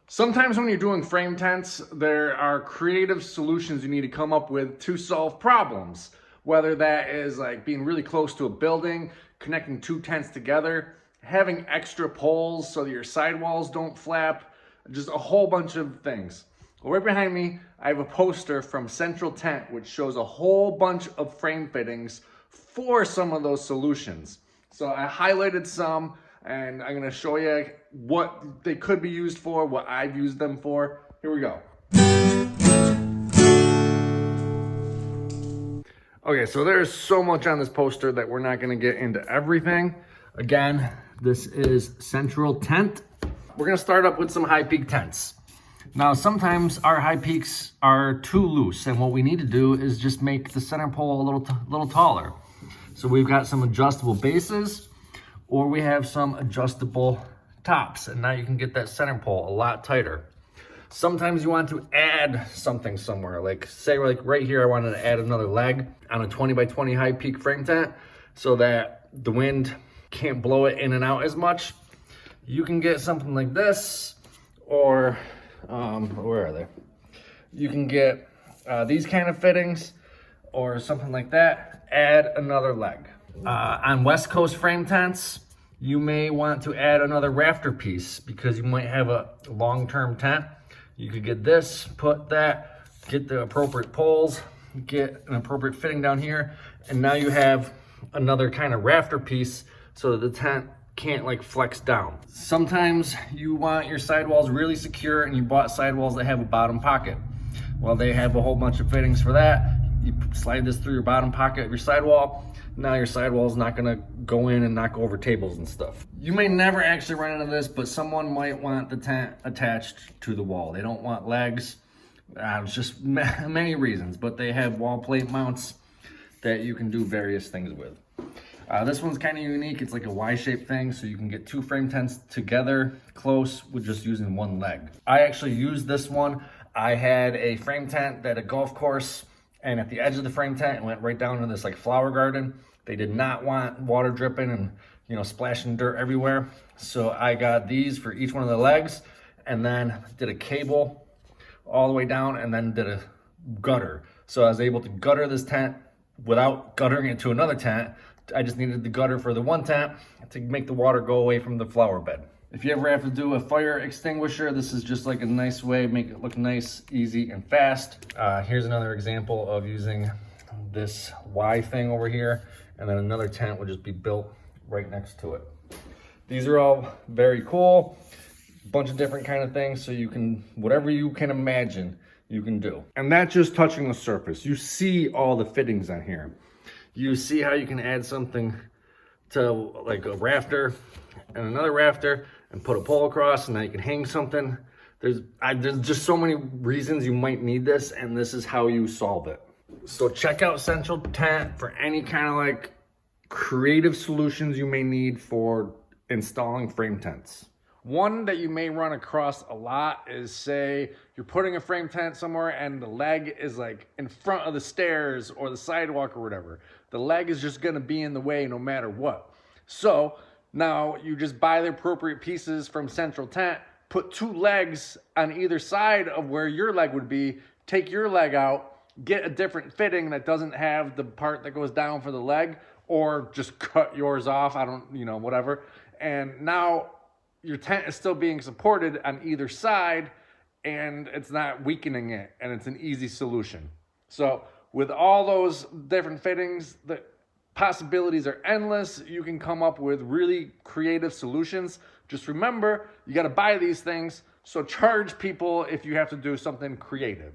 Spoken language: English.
Sometimes when you're doing frame tents, there are creative solutions you need to come up with to solve problems. Whether that is like being really close to a building, connecting two tents together, having extra poles so that your sidewalls don't flap, just a whole bunch of things. Well, right behind me, I have a poster from Central Tent, which shows a whole bunch of frame fittings for some of those solutions. So I highlighted some, and I'm gonna show you what they could be used for, what I've used them for. Here we go. Okay, so there's so much on this poster that we're not gonna get into everything. Again, this is Central Tent. We're gonna start up with some high peak tents. Now, sometimes our high peaks are too loose, and what we need to do is just make the center pole a little taller. So we've got some adjustable bases, or we have some adjustable tops, and now you can get that center pole a lot tighter. Sometimes you want to add something somewhere, like say like right here, I wanted to add another leg on a 20 by 20 high peak frame tent so that the wind can't blow it in and out as much. You can get something like this, or where are they? You can get these kind of fittings or something like that. Add another leg. On West Coast frame tents, you may want to add another rafter piece because you might have a long-term tent. You could get this, put that, get the appropriate poles, get an appropriate fitting down here, and now you have another kind of rafter piece so that the tent can't like flex down. Sometimes you want your sidewalls really secure and you bought sidewalls that have a bottom pocket. Well, they have a whole bunch of fittings for that. You slide this through your bottom pocket of your sidewall. Now your sidewall is not gonna go in and knock over tables and stuff. You may never actually run into this, but someone might want the tent attached to the wall. They don't want legs. It's just many reasons, but they have wall plate mounts that you can do various things with. This one's kind of unique. It's like a Y-shaped thing, so you can get two frame tents together close with just using one leg. I actually used this one. I had a frame tent at a golf course, and at the edge of the frame tent, it went right down to this like flower garden. They did not want water dripping and splashing dirt everywhere. So I got these for each one of the legs, and then did a cable all the way down, and then did a gutter. So I was able to gutter this tent without guttering it to another tent. I just needed the gutter for the one tent to make the water go away from the flower bed. If you ever have to do a fire extinguisher, this is just like a nice way, make it look nice, easy, and fast. Here's another example of using this Y thing over here, and then another tent would just be built right next to it. These are all very cool, bunch of different kind of things, so you can, whatever you can imagine, you can do. And that's just touching the surface. You see all the fittings on here. You see how you can add something to like a rafter and another rafter and put a pole across, and now you can hang something. There's just so many reasons you might need this, and this is how you solve it. So check out Central Tent for any kind of like creative solutions you may need for installing frame tents. One that you may run across a lot is, say you're putting a frame tent somewhere and the leg is like in front of the stairs or the sidewalk or whatever. The leg is just gonna be in the way no matter what. So now you just buy the appropriate pieces from Central Tent, put two legs on either side of where your leg would be, take your leg out, get a different fitting that doesn't have the part that goes down for the leg, or just cut yours off, whatever. And now your tent is still being supported on either side, and it's not weakening it, and it's an easy solution. So with all those different fittings, the possibilities are endless. You can come up with really creative solutions. Just remember, you got to buy these things, so charge people if you have to do something creative.